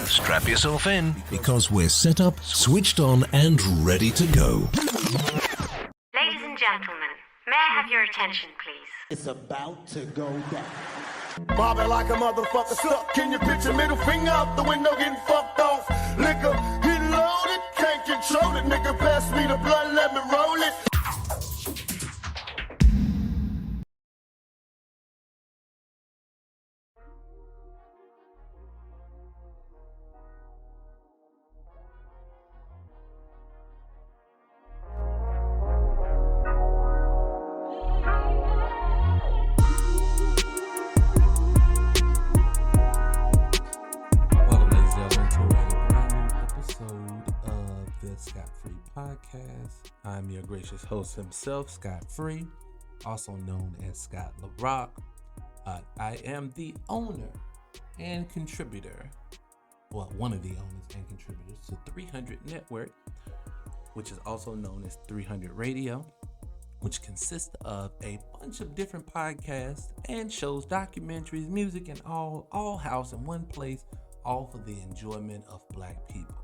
Strap yourself in because we're set up, switched on, and ready to go. Ladies and gentlemen, may I have your attention, please? It's about to go down. Bobbing like a motherfucker stuck. Can you picture middle finger out the window getting fucked off? Liquor, get loaded, can't control it. Nigga, pass me the blunt, let me roll it. Podcast. I'm your gracious host himself, Scott Free, also known as Scott LaRock. I am the owner and contributor, well, one of the owners and contributors to 300 Network, which is also known as 300 Radio, which consists of a bunch of different podcasts and shows, documentaries, music, and all housed in one place, all for the enjoyment of Black people.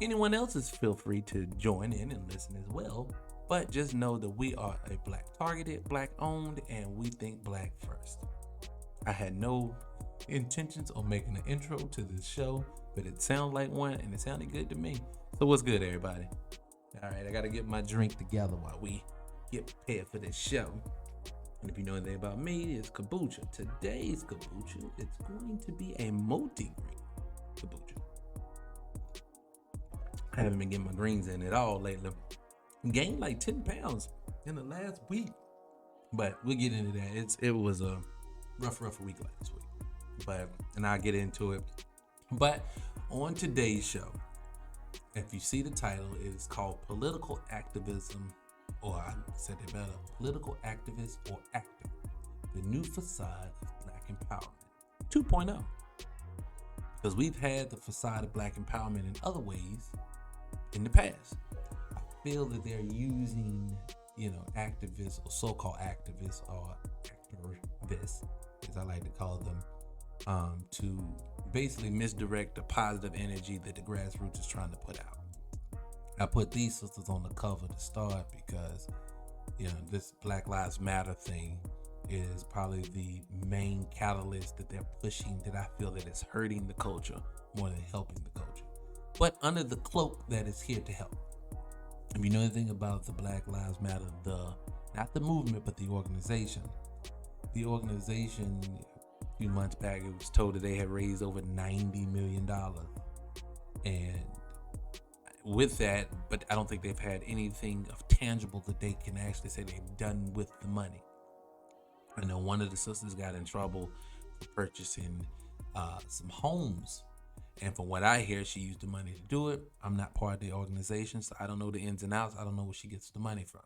Anyone else is feel free to join in and listen as well, but just know that we are a Black targeted, Black owned, and we think Black first. I had no intentions of making an intro to this show, but it sounded like one and it sounded good to me. So what's good, everybody? All right, I got to get my drink together while we get prepared for this show. And if you know anything about me, it's kombucha. Today's kombucha, it's going to be a multi-grain kombucha. I haven't been getting my greens in at all lately. Gained like 10 pounds in the last week, but we'll get into that. It was a rough week last week, and I'll get into it. But on today's show, if you see the title, it is called Political Activism, or I said it better, Political Activist or Actor, the new facade of Black Empowerment 2.0. Because we've had the facade of Black empowerment in other ways in the past. I feel that they're using, activists or so-called activists or activists, as I like to call them, to basically misdirect the positive energy that the grassroots is trying to put out. I put these sisters on the cover to start because, this Black Lives Matter thing is probably the main catalyst that they're pushing that I feel that is hurting the culture more than helping the culture. But under the cloak that is here to help. If you know anything about the Black Lives Matter, not the movement, but the organization. The organization, a few months back, it was told that they had raised over $90 million. And with that, but I don't think they've had anything of tangible that they can actually say they've done with the money. I know one of the sisters got in trouble for purchasing some homes. And from what I hear, she used the money to do it. I'm not part of the organization, so I don't know the ins and outs. I don't know where she gets the money from.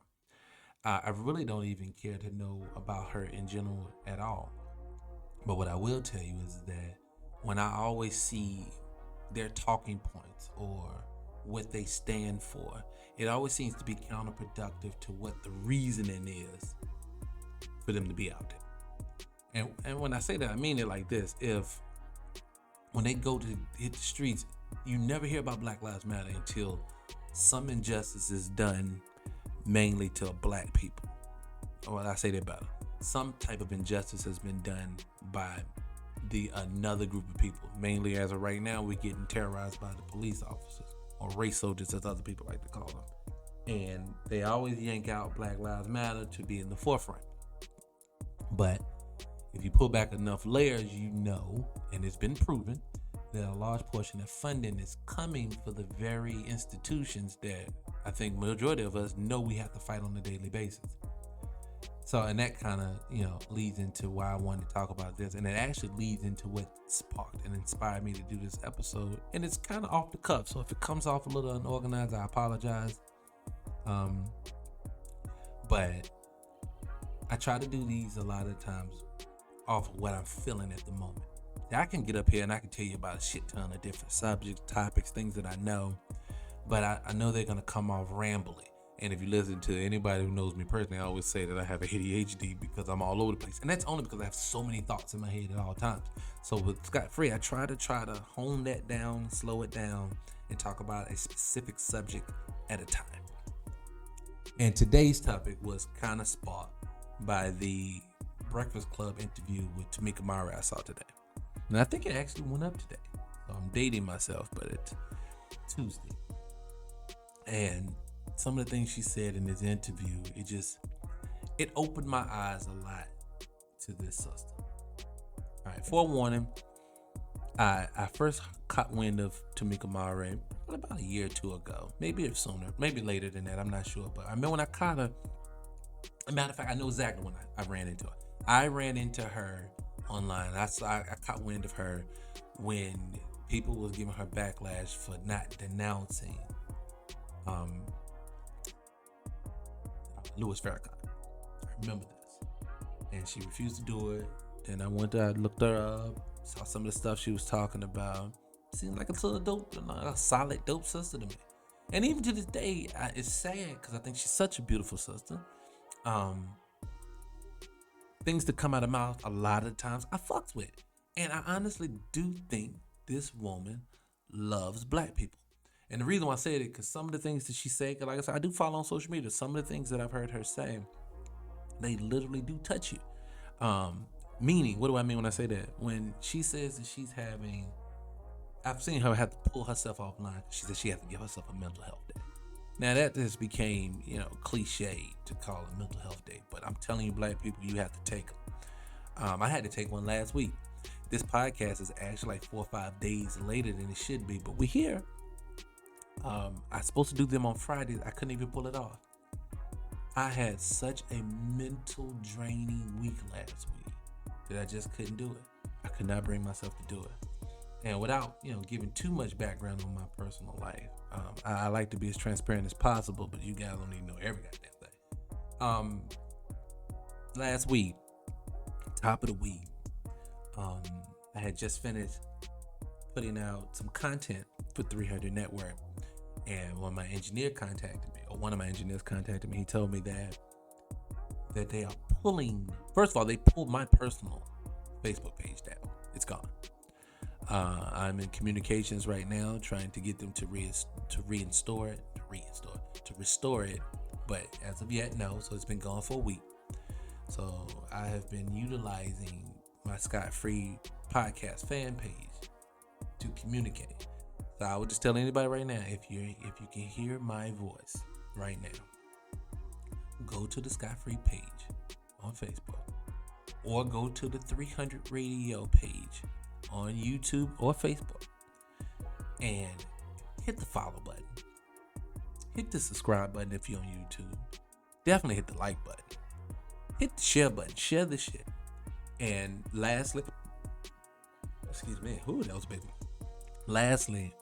I really don't even care to know about her in general at all. But what I will tell you is that when I always see their talking points or what they stand for, it always seems to be counterproductive to what the reasoning is for them to be out there. And when I say that, I mean it like this. When they go to hit the streets, you never hear about Black Lives Matter until some injustice is done mainly to Black people. Or I say that better. Some type of injustice has been done by another group of people. Mainly as of right now, we're getting terrorized by the police officers or race soldiers, as other people like to call them. And they always yank out Black Lives Matter to be in the forefront. But if you pull back enough layers, and it's been proven, that a large portion of funding is coming for the very institutions that I think majority of us know we have to fight on a daily basis. So, and that kind of, leads into why I wanted to talk about this. And it actually leads into what sparked and inspired me to do this episode. And it's kind of off the cuff. So if it comes off a little unorganized, I apologize. But I try to do these a lot of times off of what I'm feeling at the moment. I can get up here and I can tell you about a shit ton of different subjects, topics, things that I know, but I know they're going to come off rambly. And if you listen to anybody who knows me personally, I always say that I have ADHD because I'm all over the place. And that's only because I have so many thoughts in my head at all times. So with Scott Free, I try to hone that down, slow it down, and talk about a specific subject at a time. And today's topic was kind of sparked by the Breakfast Club interview with Tamika Mallory I saw today. And I think it actually went up today. So I'm dating myself, but it's Tuesday. And some of the things she said in this interview, it opened my eyes a lot to this sister. All right, forewarning, I first caught wind of Tamika Mallory about a year or two ago, maybe sooner, maybe later than that, I'm not sure. But I remember when I caught her, as a matter of fact, I know exactly when I ran into her. I ran into her online. I caught wind of her when people was giving her backlash for not denouncing Louis Farrakhan. I remember this. And she refused to do it. And I looked her up, saw some of the stuff she was talking about. Seemed like a solid dope sister to me. And even to this day, it's sad because I think she's such a beautiful sister. Things that come out of mouth a lot of times I fucks with. And I honestly do think this woman loves black people. And the reason why I said it, because some of the things that she said, like I said, I do follow on social media. Some of the things that I've heard her say, they literally do touch you. Meaning, what do I mean when I say that? When she says that I've seen her have to pull herself offline. She said she has to give herself a mental health day. Now that just became, cliche to call it mental health day. But I'm telling you, black people, you have to take them. I had to take one last week. This podcast is actually like 4 or 5 days later than it should be, but we're here. I was supposed to do them on Fridays. I couldn't even pull it off. I had such a mental draining week last week that I just couldn't do it. I could not bring myself to do it. And without, giving too much background on my personal life, I like to be as transparent as possible, but you guys don't need to know every goddamn thing. Last week, top of the week, I had just finished putting out some content for 300 Network, and one of my engineers contacted me. He told me that they are pulling. First of all, they pulled my personal Facebook page down. It's gone. I'm in communications right now, trying to get them to restore it. But as of yet, no. So it's been gone for a week. So I have been utilizing my Scott Free podcast fan page to communicate. So I would just tell anybody right now, if you can hear my voice right now, go to the Scott Free page on Facebook, or go to the 300 Radio page on YouTube or Facebook, and hit the follow button. Hit the subscribe button if you're on YouTube. Definitely hit the like button. Hit the share button. Share the shit. And lastly, Lastly,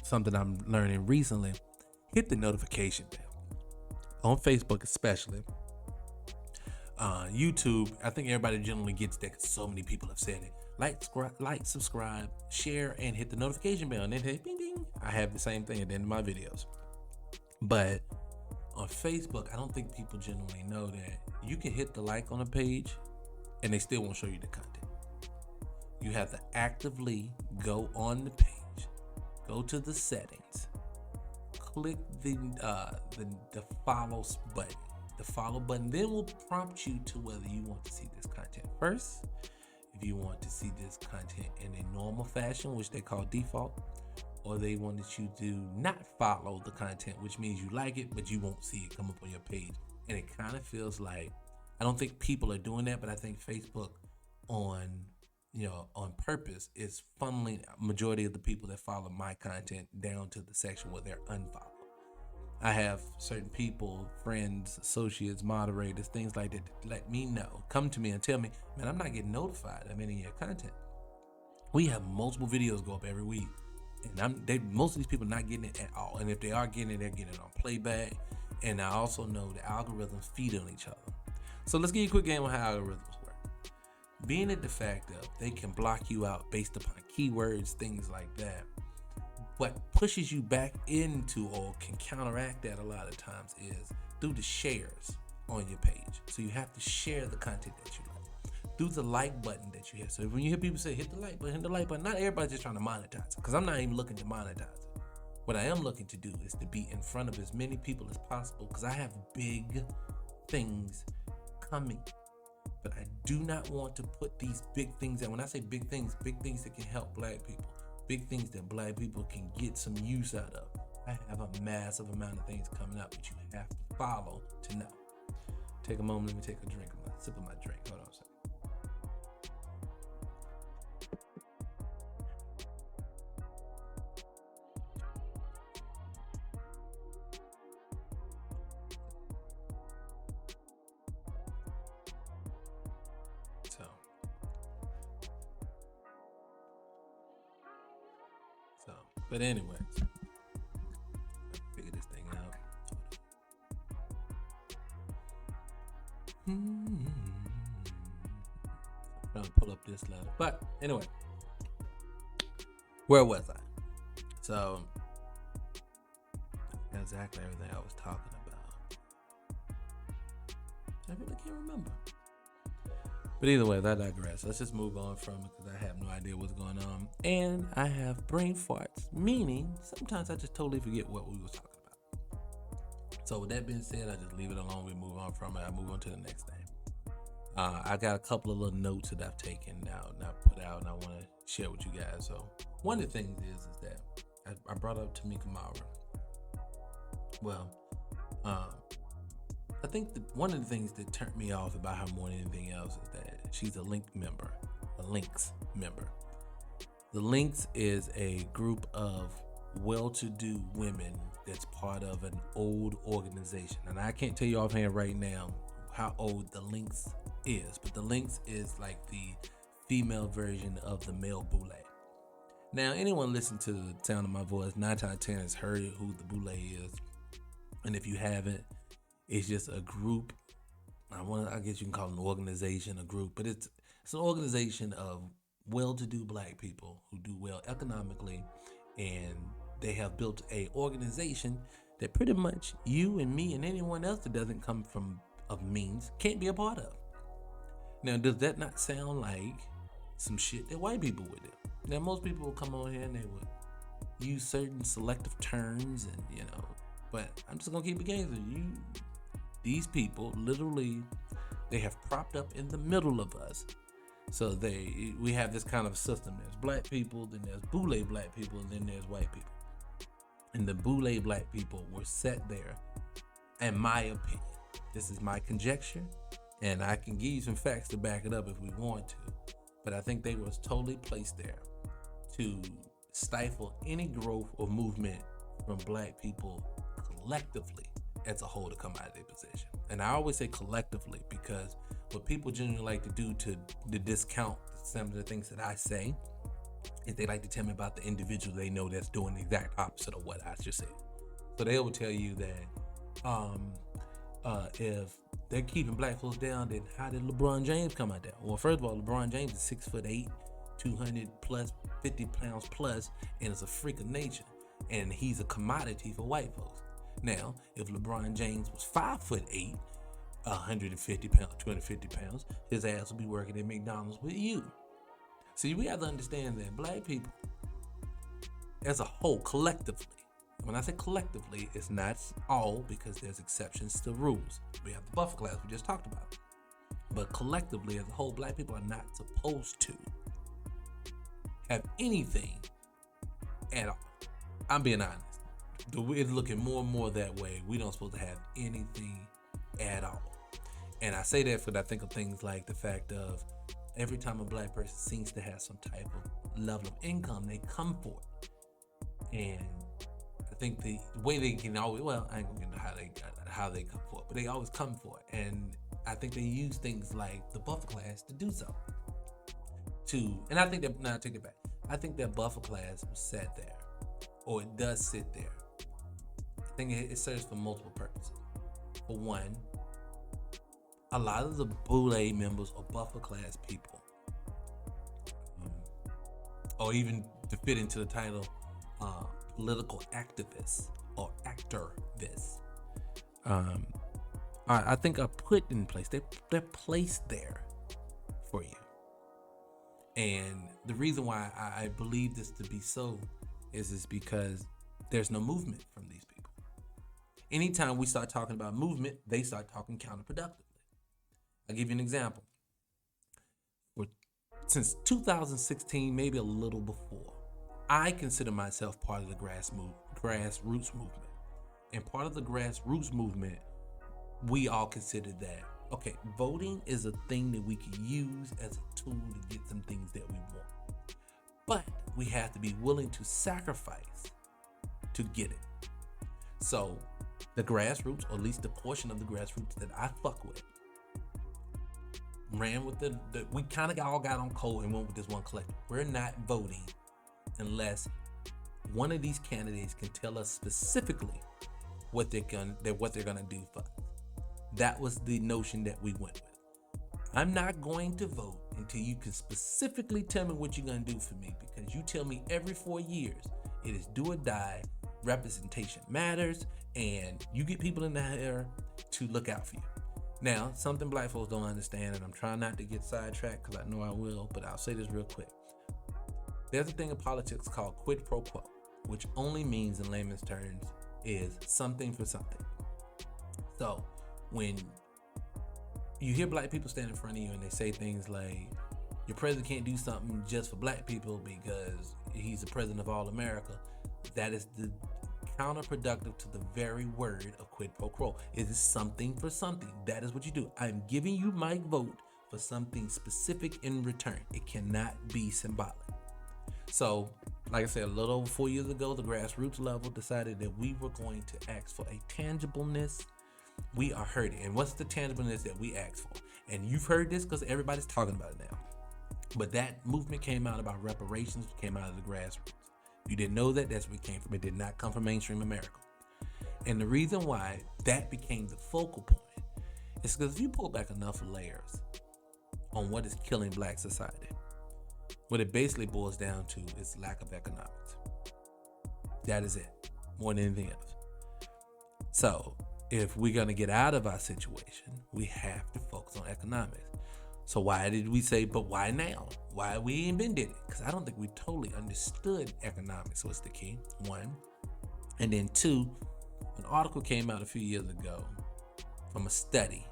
something I'm learning recently, hit the notification bell. On Facebook especially. YouTube, I think everybody generally gets that because so many people have said it. Like, subscribe, share, and hit the notification bell. And then hit bing, bing. I have the same thing at the end of my videos. But on Facebook, I don't think people generally know that you can hit the like on a page and they still won't show you the content. You have to actively go on the page, go to the settings, click the follow button. The follow button then will prompt you to whether you want to see this content first, if you want to see this content in a normal fashion, which they call default, or they wanted you to not follow the content, which means you like it, but you won't see it come up on your page. And it kind of feels like, I don't think people are doing that, but I think Facebook on purpose is funneling majority of the people that follow my content down to the section where they're unfollowed. I have certain people, friends, associates, moderators, things like that let me know, come to me and tell me, man, I'm not getting notified of any of your content. We have multiple videos go up every week, and most of these people are not getting it at all. And if they are getting it, they're getting it on playback. And I also know the algorithms feed on each other. So let's give you a quick game on how algorithms work. Being a de facto, they can block you out based upon keywords, things like that. what pushes you back into or can counteract that a lot of times is through the shares on your page. So you have to share the content that you like through the like button that you hit. So when you hear people say hit the like button, not everybody's just trying to monetize it, because I'm not even looking to monetize it. What I am looking to do is to be in front of as many people as possible, because I have big things coming. But I do not want to put these big things out. When I say big things that can help black people, big things that black people can get some use out of. I have a massive amount of things coming up that you have to follow to know. Take a moment, let me take a drink, sip of my drink. Hold on a second. But anyways, figure this thing out. I'm trying to pull up this letter. But anyway, where was I? So, exactly everything I was talking about. I really can't remember. But either way, that digress. Let's just move on from it, because I have no idea what's going on. And I have brain farts, meaning sometimes I just totally forget what we were talking about. So with that being said, I just leave it alone. We move on from it. I move on to the next thing. I got a couple of little notes that I've taken now and I've put out, and I want to share with you guys. So one of the things is that I brought up Tamika Mallory. Well, I think one of the things that turned me off about her more than anything else is that she's a Lynx member. The Lynx is a group of well-to-do women that's part of an old organization. And I can't tell you offhand right now how old the Lynx is, but the Lynx is like the female version of the male boule. Now, anyone listen to the sound of my voice, 9 times out of 10 has heard who the boule is. And if you haven't, it's just a group. I guess you can call it an organization, a group, but it's an organization of well-to-do black people who do well economically, and they have built a organization that pretty much you and me and anyone else that doesn't come from of means can't be a part of. Now, does that not sound like some shit that white people would do? Now, most people will come on here and they would use certain selective terms, and but I'm just gonna keep it gangster. These people literally, they have propped up in the middle of us. So we have this kind of system. There's black people, then there's boule black people, and then there's white people. And the boule black people were set there, in my opinion. This is my conjecture, and I can give you some facts to back it up if we want to. But I think they was totally placed there to stifle any growth or movement from black people collectively as a whole to come out of their position. And I always say collectively because what people generally like to do to discount some of the things that I say is they like to tell me about the individual they know that's doing the exact opposite of what I just said. So they will tell you that if they're keeping black folks down, then how did LeBron James come out there? Well, first of all, LeBron James is 6'8", 200 plus, 50 pounds plus, and is a freak of nature. And he's a commodity for white folks. Now, if LeBron James was 5'8", 150 pounds, 250 pounds, his ass would be working at McDonald's with you. See, we have to understand that black people, as a whole, collectively, when I say collectively, it's not all, because there's exceptions to rules. We have the buffer class we just talked about. But collectively, as a whole, black people are not supposed to have anything at all. I'm being honest. It's looking more and more that way. We don't supposed to have anything at all. And I say that because I think of things like the fact of every time a black person seems to have some type of level of income, they come for it. And I think the way they can always, well, I ain't gonna get into how they come for it, but they always come for it. And I think they use things like the buffer class to do so. And I think that, no, I take it back. I think that buffer class was set there, or it does sit there. I think it serves for multiple purposes. For one, a lot of the boule members or buffer class people, or even to fit into the title, political activists or activists, I think are put in place. They're placed there for you. And the reason why I believe this to be so is because there's no movement from these people. Anytime we start talking about movement, they start talking counterproductively. I'll give you an example. Since 2016, maybe a little before, I consider myself part of the grassroots movement. And part of the grassroots movement, we all consider that, okay, voting is a thing that we can use as a tool to get some things that we want. But we have to be willing to sacrifice to get it. So the grassroots, or at least the portion of the grassroots that I fuck with, ran with we kind of all got on code and went with this one collective. We're not voting unless one of these candidates can tell us specifically what they're gonna do for us. That was the notion that we went with. I'm not going to vote until you can specifically tell me what you're gonna do for me, because you tell me every 4 years it is do or die, representation matters, and you get people in there to look out for you. Now, something black folks don't understand, and I'm trying not to get sidetracked because I know I will, but I'll say this real quick. There's a thing in politics called quid pro quo, which only means in layman's terms is something for something. So when you hear black people stand in front of you and they say things like, your president can't do something just for black people because he's the president of all America, that is the counterproductive to the very word of quid pro quo. It is something for something. That is what you do. I'm giving you my vote for something specific in return. It cannot be symbolic. So, like I said, a little over 4 years ago, the grassroots level decided that we were going to ask for a tangibleness. We are hurting. And what's the tangibleness that we asked for? And you've heard this because everybody's talking about it now. But that movement came out about reparations, came out of the grassroots. If you didn't know that, that's where it came from. It did not come from mainstream America. And the reason why that became the focal point is because if you pull back enough layers on what is killing black society, what it basically boils down to is lack of economics. That is it, more than anything else. So if we're going to get out of our situation, we have to focus on economics. So why did we say, but why now? Why we ain't been did it? Because I don't think we totally understood economics was the key, one. And then two, an article came out a few years ago from a study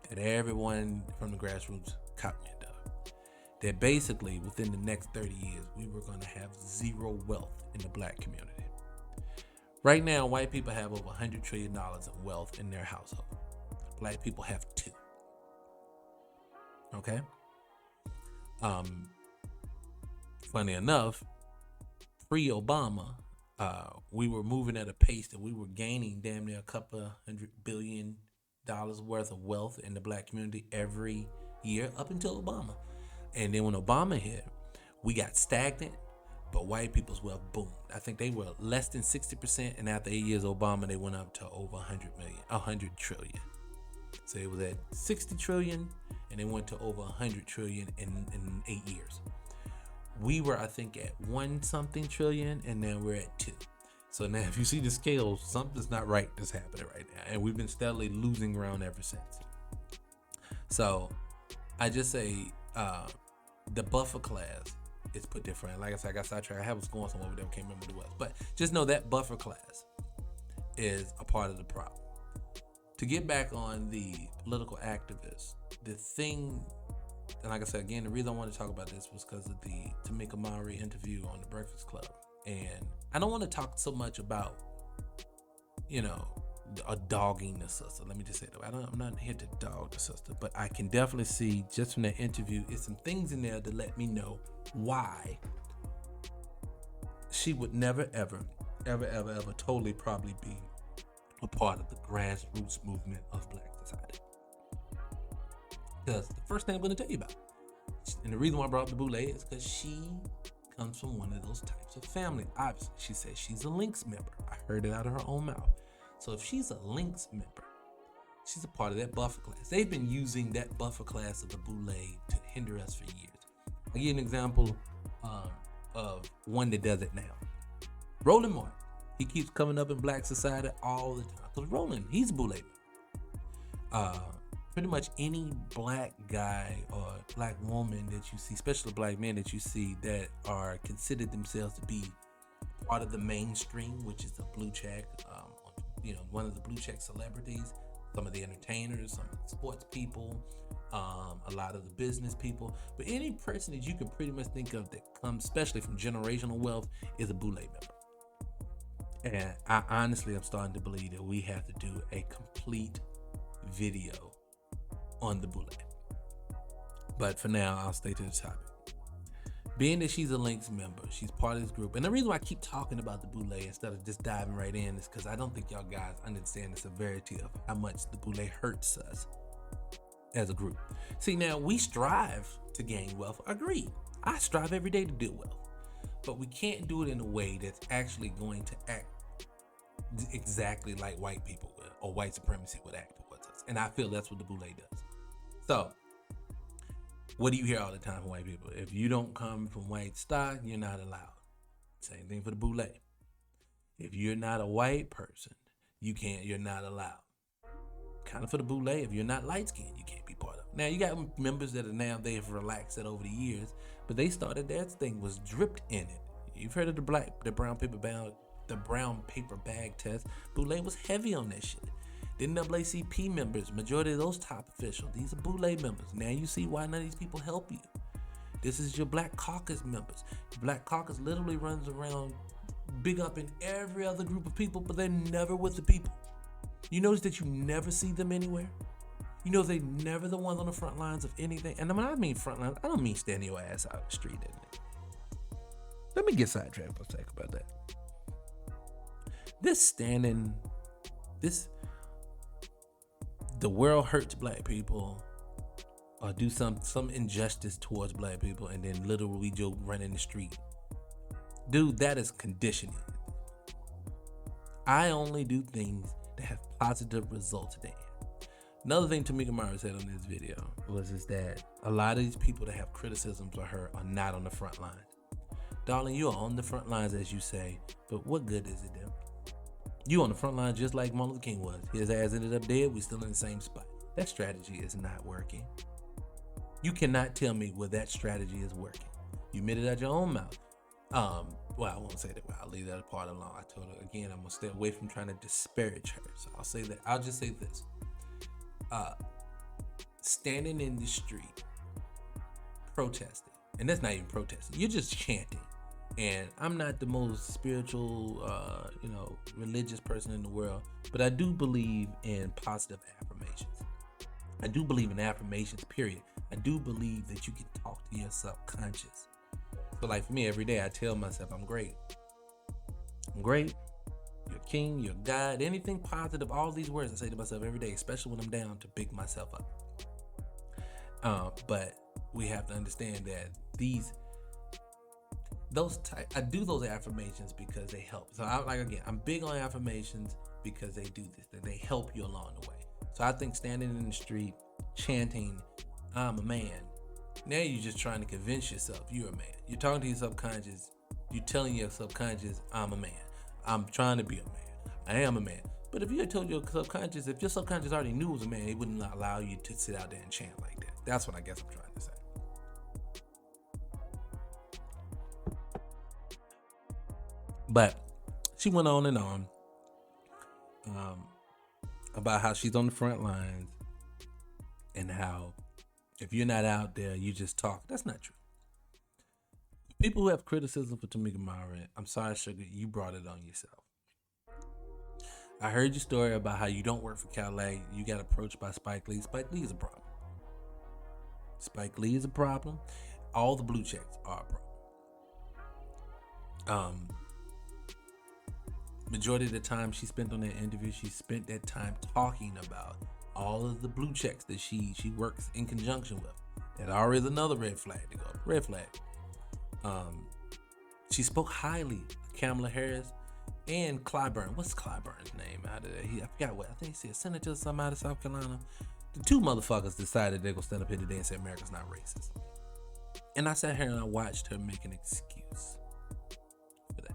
that everyone from the grassroots caught wind of. That basically within the next 30 years, we were going to have zero wealth in the black community. Right now, white people have over $100 trillion in wealth in their household. Black people have $2. Okay. Funny enough, pre-Obama, we were moving at a pace that we were gaining damn near a couple $100 billion worth of wealth in the black community every year up until Obama. And then when Obama hit, we got stagnant, but white people's wealth boomed. I think they were less than 60%, and after 8 years Obama, they went up to over 100 trillion. So it was at 60 trillion, and it went to over 100 trillion in 8 years. We were, I think, at 1-something trillion, and now we're at 2. So now if you see the scale, something's not right that's happening right now. And we've been steadily losing ground ever since. So I just say the buffer class is put different. Like I said, I got sidetracked. I was going somewhere with them, can't remember what it was. But just know that buffer class is a part of the problem. To get back on the political activists, the thing, and like I said, again, the reason I wanted to talk about this was because of the Tamika Mallory interview on The Breakfast Club. And I don't want to talk so much about, a dogging the sister. Let me just say that. I'm not here to dog the sister, but I can definitely see just from that interview, it's some things in there that let me know why she would never, ever totally probably be a part of the grassroots movement of black society. Because the first thing I'm going to tell you about, and the reason why I brought up the boule is because she comes from one of those types of family. Obviously, she says she's a Lynx member. I heard it out of her own mouth. So if she's a Lynx member, she's a part of that buffer class. They've been using that buffer class of the boule to hinder us for years. I'll give you an example of one that does it now. Roland Martin. He keeps coming up in Black society all the time. Because Roland, he's a Boule member. Pretty much any black guy or black woman that you see, especially black men that you see that are considered themselves to be part of the mainstream, which is the blue check, one of the blue check celebrities, some of the entertainers, some of the sports people, a lot of the business people. But any person that you can pretty much think of that comes especially from generational wealth is a Boule member. And I honestly am starting to believe that we have to do a complete video on the Boule. But for now, I'll stay to the topic. Being that she's a Lynx member, she's part of this group. And the reason why I keep talking about the Boule instead of just diving right in is because I don't think y'all guys understand the severity of how much the Boule hurts us as a group. See, now we strive to gain wealth. Agreed. I strive every day to do wealth. But we can't do it in a way that's actually going to act exactly like white people would, or white supremacy would act towards us. And I feel that's what the Boule does. So, what do you hear all the time from white people? If you don't come from white stock, you're not allowed. Same thing for the Boule. If you're not a white person, you're not allowed. Kind of for the Boule, if you're not light skinned, you can't be part of it. Now you got members that are now, they have relaxed it over the years, but they started, that thing was dripped in it. You've heard of the brown paper bag test. Boule was heavy on that shit. The NAACP members, majority of those top officials, these are Boule members. Now you see why none of these people help you. This is your Black Caucus members. Black Caucus literally runs around big up in every other group of people, but they're never with the people. You notice that you never see them anywhere? You know they never the ones on the front lines of anything. And when I mean front lines, I don't mean standing your ass out the street. Let me get sidetracked for a second about that. The world hurts black people or do some injustice towards black people, and then literally we just run in the street. Dude, that is conditioning. I only do things that have positive results at the end. Another thing Tamika Mallory said on this video is that a lot of these people that have criticisms of her are not on the front lines. Darling, you are on the front lines, as you say, but what good is it then? You on the front line just like Martin Luther King was. His ass ended up dead. We still in the same spot. That strategy is not working. You cannot tell me where that strategy is working. You admit it out your own mouth. Well, I won't say that. I'll leave that part alone. I told her again, I'm gonna stay away from trying to disparage her. So I'll say that. I'll just say this. Standing in the street, protesting, and that's not even protesting. You're just chanting. And I'm not the most spiritual, religious person in the world, but I do believe in positive affirmations. I do believe in affirmations, period. I do believe that you can talk to your subconscious. So like for me, every day I tell myself I'm great. I'm great. You're king, you're God, anything positive, all these words I say to myself every day, especially when I'm down, to pick myself up. But we have to understand that I do those affirmations because they help. So I'm big on affirmations because they do this, that they help you along the way. So I think standing in the street, chanting, I'm a man, now you're just trying to convince yourself you're a man. You're talking to your subconscious, you're telling your subconscious, I'm a man. I'm trying to be a man. I am a man. But if you had told your subconscious, if your subconscious already knew it was a man, it wouldn't allow you to sit out there and chant like that. That's what I guess I'm trying to say. But she went on and on about how she's on the front lines and how if you're not out there, you just talk. That's not true. People who have criticism for Tamika Mallory, I'm sorry, Sugar, you brought it on yourself. I heard your story about how you don't work for Calais. You got approached by Spike Lee. Spike Lee is a problem. Spike Lee is a problem. All the blue checks are a problem. Majority of the time she spent on that interview, she spent that time talking about all of the blue checks that she works in conjunction with. That already is another red flag to go. Red flag. She spoke highly of Kamala Harris and Clyburn. What's Clyburn's name out of there? I forgot what. I think he's a senator or something out of South Carolina. The two motherfuckers decided they're going to stand up here today and say America's not racist. And I sat here and I watched her make an excuse for that.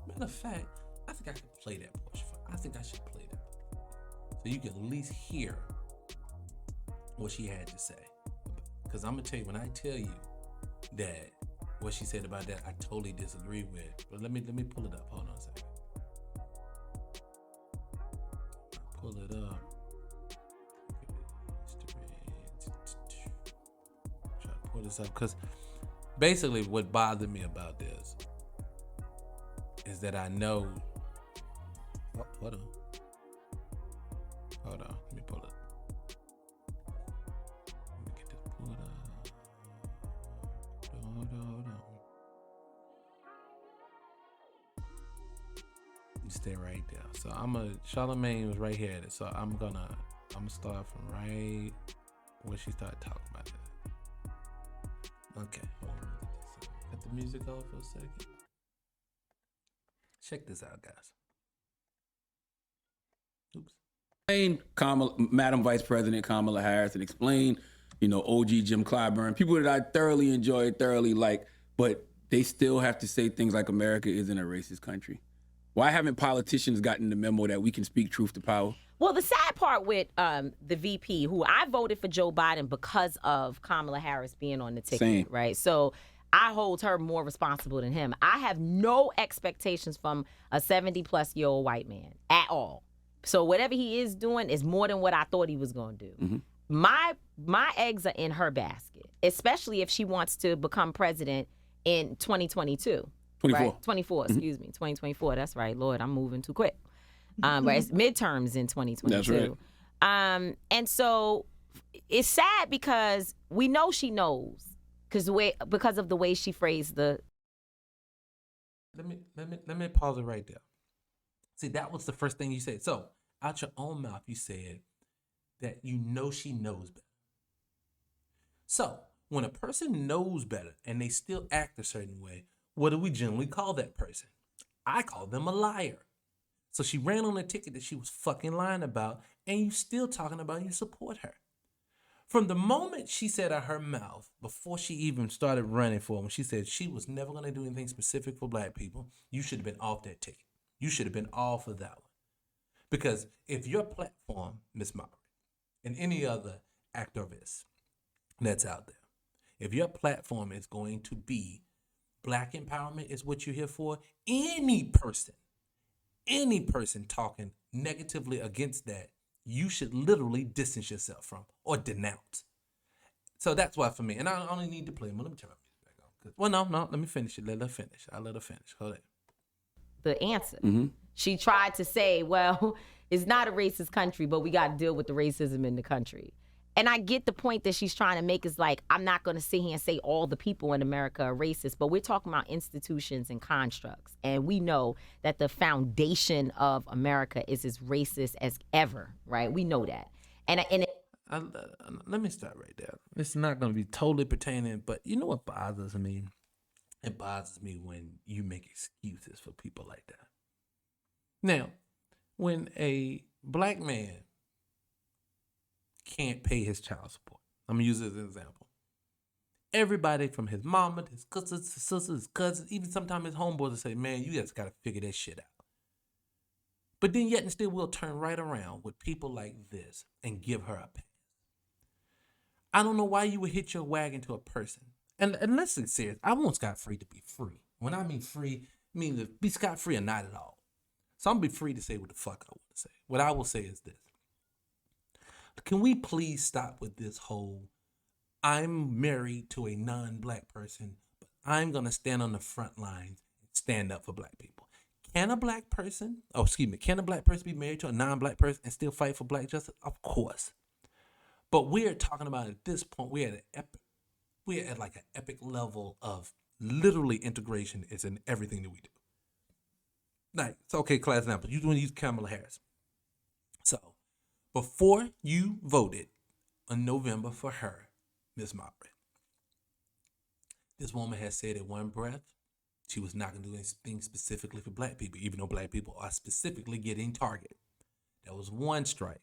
Matter of fact, I think I could play that portion. I think I should play that, so you can at least hear what she had to say. Because I'm gonna tell you, when I tell you that what she said about that, I totally disagree with. But let me pull it up. Hold on a second. I'll pull it up. Try to pull this up because basically what bothered me about this is that I know. Oh, hold on. Let me pull it. Let me get this pulled up. Hold on. You stay right there. So Charlamagne was right here at it. So I'm gonna start from right where she started talking about that. Okay. Got the music off for a second. Check this out, guys. Oops. Explain Madam Vice President Kamala Harris and explain, OG Jim Clyburn, people that I thoroughly enjoy, thoroughly like, but they still have to say things like America isn't a racist country. Why haven't politicians gotten the memo that we can speak truth to power? Well, the sad part with the VP, who I voted for Joe Biden because of Kamala Harris being on the ticket, Same. right? So I hold her more responsible than him. I have no expectations from a 70-plus-year-old white man at all. So whatever he is doing is more than what I thought he was going to do. Mm-hmm. My eggs are in her basket, especially if she wants to become president in 2022. 24. Right? 24, excuse me. 2024, that's right. Lord, I'm moving too quick. Right? It's midterms in 2022. That's right. And so it's sad because we know she knows because of the way she phrased the. Let me pause it right there. See, that was the first thing you said. So out your own mouth, you said that she knows better. So when a person knows better and they still act a certain way, what do we generally call that person? I call them a liar. So she ran on a ticket that she was fucking lying about, and you still talking about you support her. From the moment she said out her mouth, before she even started running for him, she said she was never going to do anything specific for black people, you should have been off that ticket. You should have been off of that one. Because if your platform, Miss Mallory, and any other activist that's out there, if your platform is going to be black empowerment is what you're here for, any person talking negatively against that, you should literally distance yourself from or denounce. So that's why for me, and I only need to play. Let me turn my music back on. Well, no, let me finish it. Let her finish. I'll let her finish. Hold on. The answer. Mm-hmm. She tried to say, well, it's not a racist country, but we got to deal with the racism in the country. And I get the point that she's trying to make is like, I'm not going to sit here and say all the people in America are racist, but we're talking about institutions and constructs. And we know that the foundation of America is as racist as ever, right? We know that. Let me start right there. It's not going to be totally pertaining, but you know what bothers me? It bothers me when you make excuses for people like that. Now, when a black man can't pay his child support, I'm going to use it as an example. Everybody from his mama, his cousins, his sisters, his cousins, even sometimes his homeboys will say, man, you just got to figure that shit out. But then yet and still we'll turn right around with people like this and give her a pass. I don't know why you would hitch your wagon to a person. And let's be serious, I want scot-free to be free. When I mean free, I mean to be scot-free or not at all. So I'm going to be free to say what the fuck I want to say. What I will say is this. Can we please stop with this whole, I'm married to a non-black person, but I'm going to stand on the front lines and stand up for black people. Can a black person be married to a non-black person and still fight for black justice? Of course. But we're talking about at this point, we're at like an epic level of literally integration is in everything that we do. Like, it's okay, class example. You want to use Kamala Harris. So, before you voted in November for her, Ms. Mallory, this woman has said in one breath she was not going to do anything specifically for black people, even though black people are specifically getting targeted. That was one strike.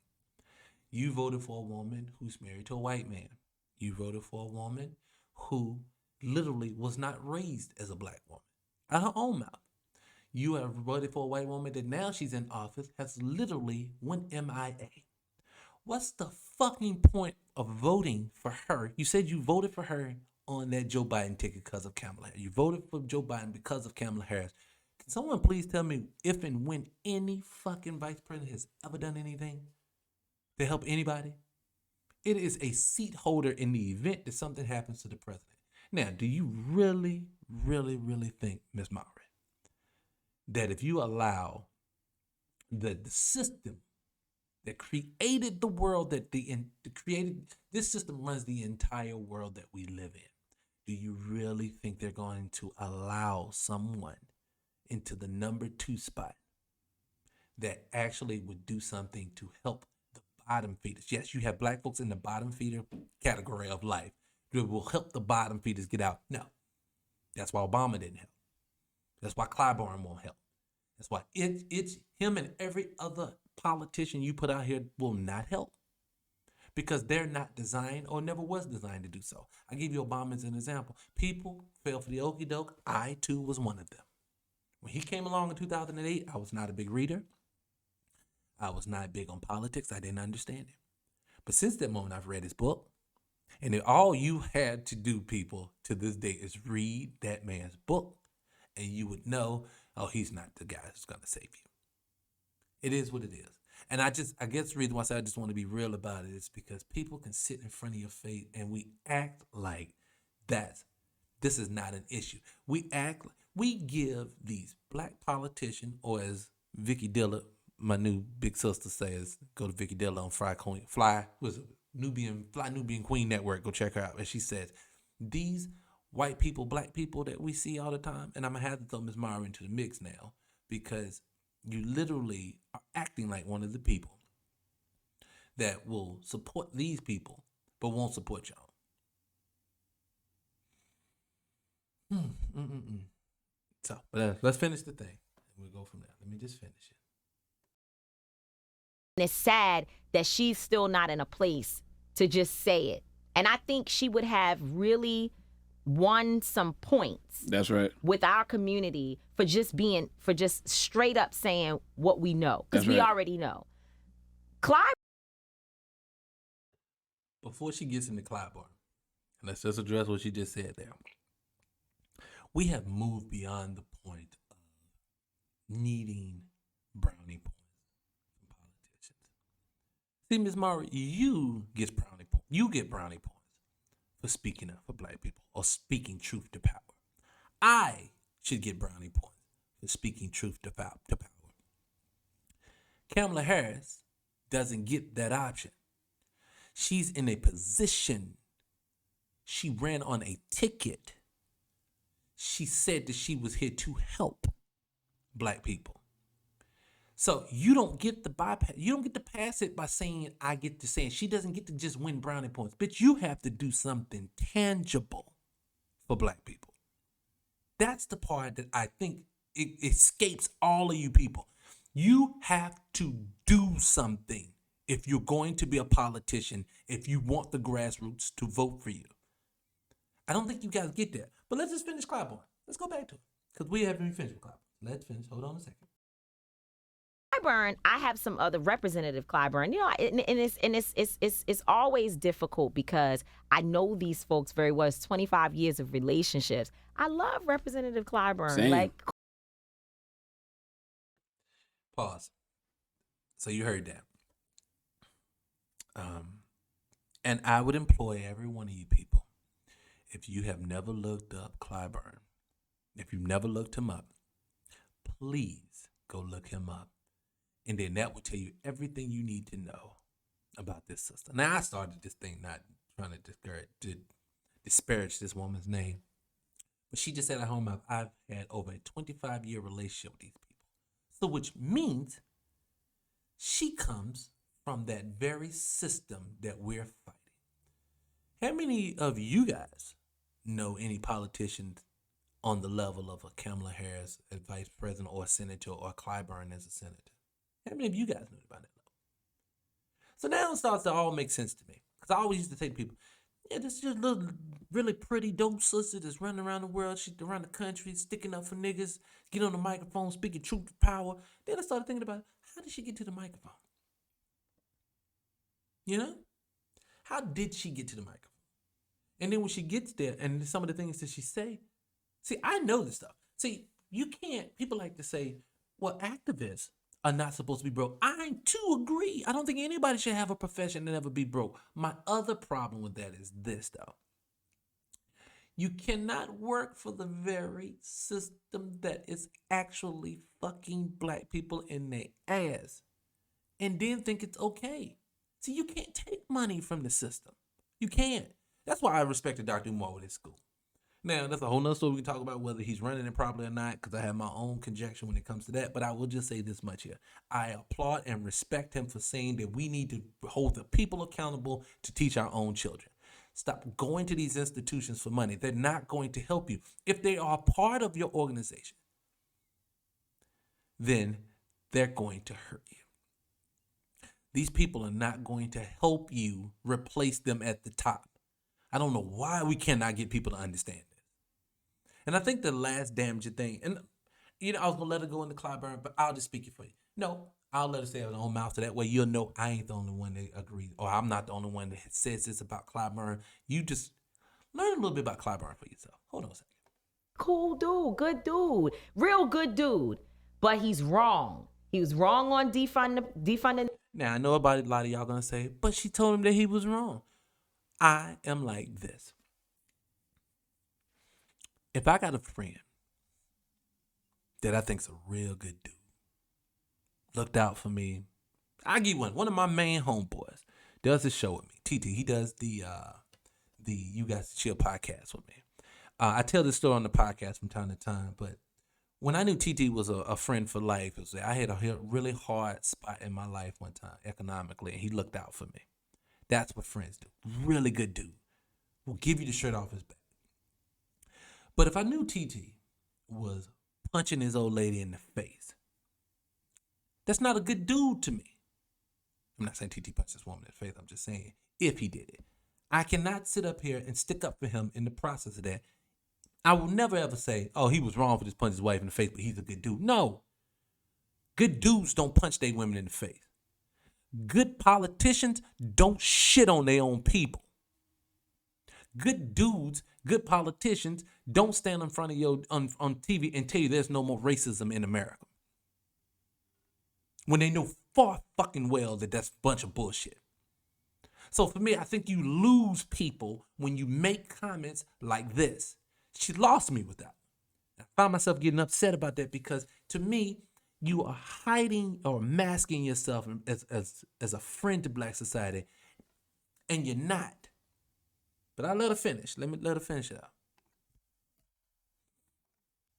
You voted for a woman who's married to a white man. You voted for a woman who literally was not raised as a black woman. Out of her own mouth. you have voted for a white woman that now she's in office has literally went MIA. What's the fucking point of voting for her? You said you voted for her on that Joe Biden ticket because of Kamala Harris. You voted for Joe Biden because of Kamala Harris. Can someone please tell me if and when any fucking vice president has ever done anything to help anybody? It is a seat holder in the event that something happens to the president. Now, do you really, really, really think, Ms. Mallory, that if you allow the system that created the world created this system runs the entire world that we live in, do you really think they're going to allow someone into the number 2 spot that actually would do something to help the bottom feeders? Yes, you have black folks in the bottom feeder category of life that will help the bottom feeders get out. No, that's why Obama didn't help. That's why Clyburn won't help. That's why it's him and every other politician you put out here will not help, because they're not designed or never was designed to do so. I give you Obama as an example. People fell for the okie doke. I too was one of them. When he came along in 2008, I was not a big reader. I was not big on politics. I didn't understand it. But since that moment, I've read his book. And all you had to do, people, to this day is read that man's book. And you would know, oh, he's not the guy who's going to save you. It is what it is. And I guess the reason why I say I just want to be real about it is because people can sit in front of your face and we act like this is not an issue. We give these black politicians, or as Vicky Dilla, my new big sister, says, go to Vicky Dilla on Nubian Queen Network, go check her out. And she says, these white people, black people that we see all the time, and I'm going to have to throw Ms. Mara into the mix now, because you literally are acting like one of the people that will support these people, but won't support y'all. So, let's finish the thing, and we'll go from there. Let me just finish it. And it's sad that she's still not in a place to just say it. And I think she would have really won some points. That's right. With our community for just straight up saying what we know, because we already know. Before she gets into Clyburn, let's just address what she just said there. We have moved beyond the point of needing brownie points from politicians. See, Ms. Mara, you get brownie points. You get brownie points for speaking up for black people or speaking truth to power. I should get brownie points for speaking truth to power. Kamala Harris doesn't get that option. She's in a position. She ran on a ticket. She said that she was here to help black people. So you don't get the bypass. You don't get to pass it by saying I get to say it. She doesn't get to just win brownie points. Bitch, you have to do something tangible for black people. That's the part that I think it escapes all of you people. You have to do something if you're going to be a politician, if you want the grassroots to vote for you. I don't think you guys get that. But let's just finish Clyburn. Let's go back to it, because we haven't even finished with Clyburn. Let's finish. Hold on a second. Clyburn, I have some other Representative Clyburn. You know, it's always difficult because I know these folks very well. It's 25 years of relationships. I love Representative Clyburn. Same. Pause. So you heard that. And I would employ every one of you people, if you have never looked up Clyburn, if you've never looked him up, please go look him up. And then that will tell you everything you need to know about this sister. Now, I started this thing not trying to disparage this woman's name, but she just said at home, I've had over a 25-year relationship with these people. So which means she comes from that very system that we're fighting. How many of you guys know any politicians on the level of a Kamala Harris as vice president or a senator or a Clyburn as a senator? How many of you guys know about that level? So now it starts to all make sense to me. Because I always used to say to people, yeah, this is just little really pretty dope sister that's running around the world, she around the country, sticking up for niggas, get on the microphone, speaking truth to power. Then I started thinking about, how did she get to the microphone? You know? How did she get to the microphone? And then when she gets there, and some of the things that she say, see, I know this stuff. See, you can't, people like to say, well, activists are not supposed to be broke. I too agree. I don't think anybody should have a profession and never be broke. My other problem with that is this, though. You cannot work for the very system that is actually fucking black people in their ass and then think it's okay. See, you can't take money from the system. You can't. That's why I respected Dr. Umar with his school. Now, that's a whole nother story we can talk about whether he's running it properly or not, because I have my own conjecture when it comes to that. But I will just say this much here. I applaud and respect him for saying that we need to hold the people accountable to teach our own children. Stop going to these institutions for money. They're not going to help you. If they are part of your organization, then they're going to hurt you. These people are not going to help you replace them at the top. I don't know why we cannot get people to understand this. And I think the last damaging thing, and you know, I was gonna let her go into Clyburn, but I'll just speak it for you. No, I'll let her say it with her own mouth, so that way you'll know I ain't the only one that agrees, or I'm not the only one that says this about Clyburn. You just learn a little bit about Clyburn for yourself. Hold on a second. Cool dude, good dude, real good dude, but he's wrong. He was wrong on defunding. Now I know about it, a lot of y'all gonna say, but she told him that he was wrong. I am like this. If I got a friend that I think's a real good dude, looked out for me, I give one of my main homeboys does a show with me. TT, he does the You Guys Chill podcast with me. I tell this story on the podcast from time to time, but when I knew TT was a friend for life, I had a really hard spot in my life one time economically, and he looked out for me. That's what friends do. Really good dude. Will give you the shirt off his back. But if I knew TT was punching his old lady in the face, that's not a good dude to me. I'm not saying TT punched this woman in the face. I'm just saying if he did it. I cannot sit up here and stick up for him in the process of that. I will never ever say, oh, he was wrong for just punching his wife in the face, but he's a good dude. No. Good dudes don't punch their women in the face. Good politicians don't shit on their own people. Good dudes, good politicians don't stand in front of you on TV and tell you there's no more racism in America, when they know far fucking well that that's a bunch of bullshit. So for me, I think you lose people when you make comments like this. She lost me with that. I found myself getting upset about that because to me, you are hiding or masking yourself as a friend to black society, and you're not. But I let her finish. Let her finish it out.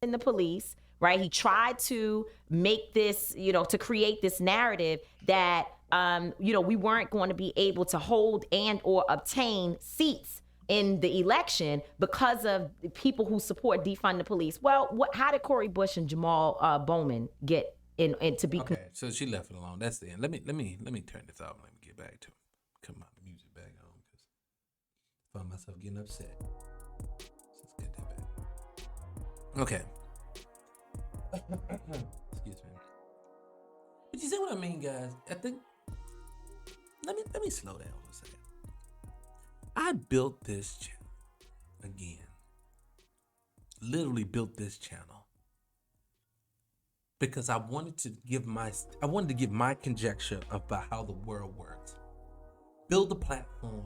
In the police, right? He tried to make this, to create this narrative that, we weren't going to be able to hold and or obtain seats in the election because of the people who support defund the police. Well, how did Cori Bush and Jamal Bowman get in to be? Okay, so she left it alone. That's the end. Let me turn this off. Let me get back to come out the music back on because I found myself getting upset. Let's get that back. Okay. Excuse me. But you see what I mean, guys? I think. Let me slow down for a second. I built this channel again. Literally built this channel because I wanted to give my conjecture about how the world works. Build a platform,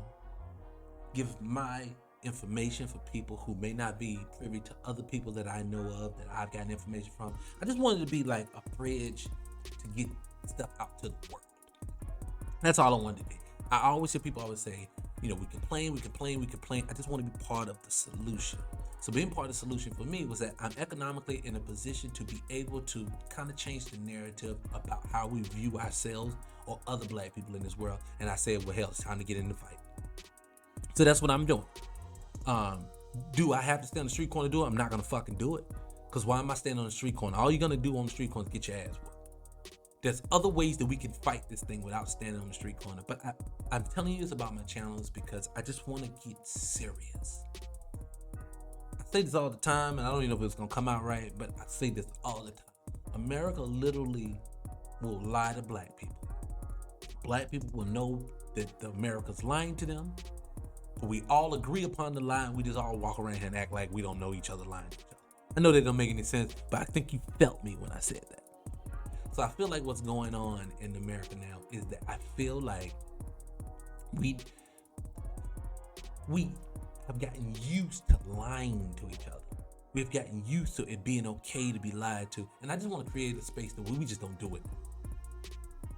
give my information for people who may not be privy to other people that I know of, that I've gotten information from. I just wanted to be like a bridge to get stuff out to the world. That's all I wanted to be. I always hear people always say, we complain. I just want to be part of the solution. So being part of the solution for me was that I'm economically in a position to be able to kind of change the narrative about how we view ourselves or other black people in this world. And I said, well, hell, it's time to get in the fight. So that's what I'm doing. Do I have to stand on the street corner to do it? I'm not going to fucking do it. Because why am I standing on the street corner? All you're going to do on the street corner is get your ass whooped. There's other ways that we can fight this thing without standing on the street corner. But I'm telling you this about my channels because I just want to get serious. say this all the time, and I don't even know if it's gonna come out right, but I say this all the time. America literally will lie to black people. Black people will know that the America's lying to them, but we all agree upon the lie, and we just all walk around here and act like we don't know each other lying to each other. I know that don't make any sense, but I think you felt me when I said that. So I feel like what's going on in America now is that I feel like we have gotten used to lying to each other. We've gotten used to it being okay to be lied to. And I just want to create a space that we just don't do it.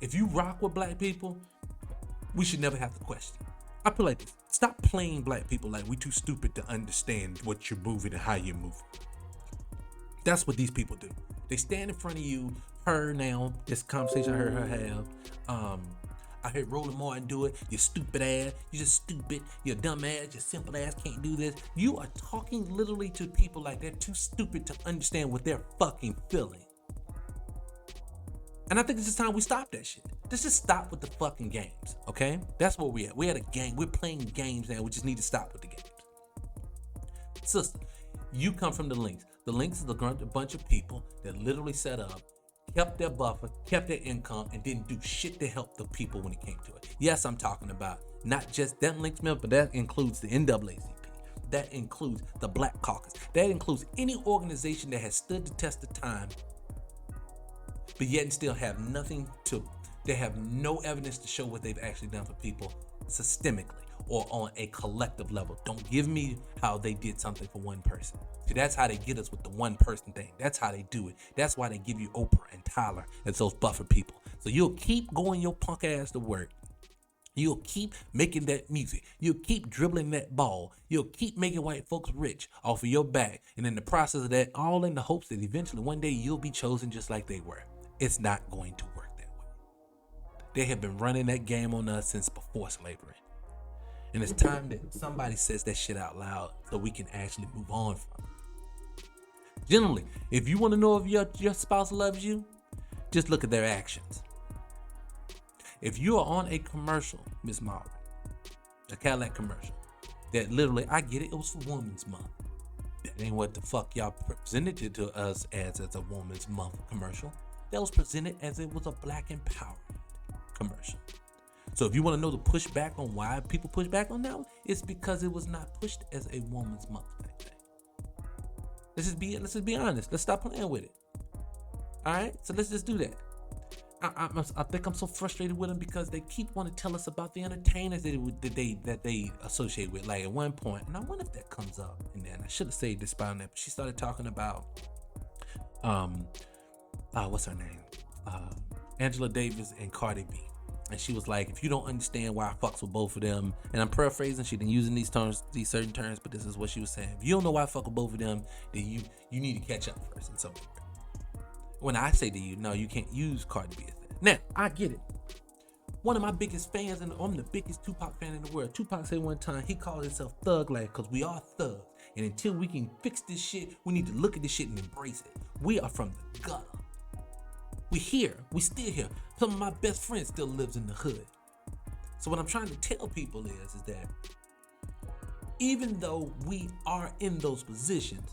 If you rock with black people, we should never have to question. I feel like this. Stop playing black people like we too stupid to understand what you're moving and how you're moving. That's what these people do. They stand in front of you, her now, this conversation I heard her have. I heard Roland Martin do it. You stupid ass. You just stupid. You're dumb ass. You simple ass can't do this. You are talking literally to people like they're too stupid to understand what they're fucking feeling. And I think it's just time we stop that shit. Let's just stop with the fucking games, okay? That's where we at. We're at a game. We're playing games now. We just need to stop with the games. Sister, you come from the Links. The Links is a bunch of people that literally set up, kept their buffer, kept their income, and didn't do shit to help the people when it came to it. Yes, I'm talking about not just them Links members, but that includes the NAACP. That includes the Black Caucus. That includes any organization that has stood the test of time, but yet and still have they have no evidence to show what they've actually done for people systemically or on a collective level. Don't give me how they did something for one person. See, that's how they get us with the one person thing. That's how they do it. That's why they give you Oprah and Tyler as those buffer people. So you'll keep going your punk ass to work. You'll keep making that music. You'll keep dribbling that ball. You'll keep making white folks rich off of your back. And in the process of that, all in the hopes that eventually one day you'll be chosen just like they were. It's not going to work that way. They have been running that game on us since before slavery. And it's time that somebody says that shit out loud so we can actually move on from it. Generally, if you want to know if your spouse loves you, just look at their actions. If you are on a commercial, Miss Mallory, a Cadillac commercial, that literally, I get it, it was for Women's Month. That ain't what the fuck y'all presented it to us as a Women's Month commercial. That was presented as it was a Black empowerment commercial. So if you want to know the pushback on why people push back on that one, it's because it was not pushed as a Woman's Month type thing. Let's just be honest. Let's stop playing with it. All right, so let's just do that. I think I'm so frustrated with them because they keep wanting to tell us about the entertainers that they associate with. Like at one point, and I wonder if that comes up. And then I should have saved this spot on that, but she started talking about what's her name? Angela Davis and Cardi B. And she was like, if you don't understand why I fucks with both of them, and I'm paraphrasing, she been using these certain terms, but this is what she was saying. If you don't know why I fuck with both of them, then you need to catch up first. And so when I say to you, no, you can't use Cardi B as that. Now, I get it. One of my biggest fans, and I'm the biggest Tupac fan in the world. Tupac said one time, he called himself Thug Life because we are thugs. And until we can fix this shit, we need to look at this shit and embrace it. We are from the gutter. We here. We still here. Some of my best friends still lives in the hood. So what I'm trying to tell people is that even though we are in those positions,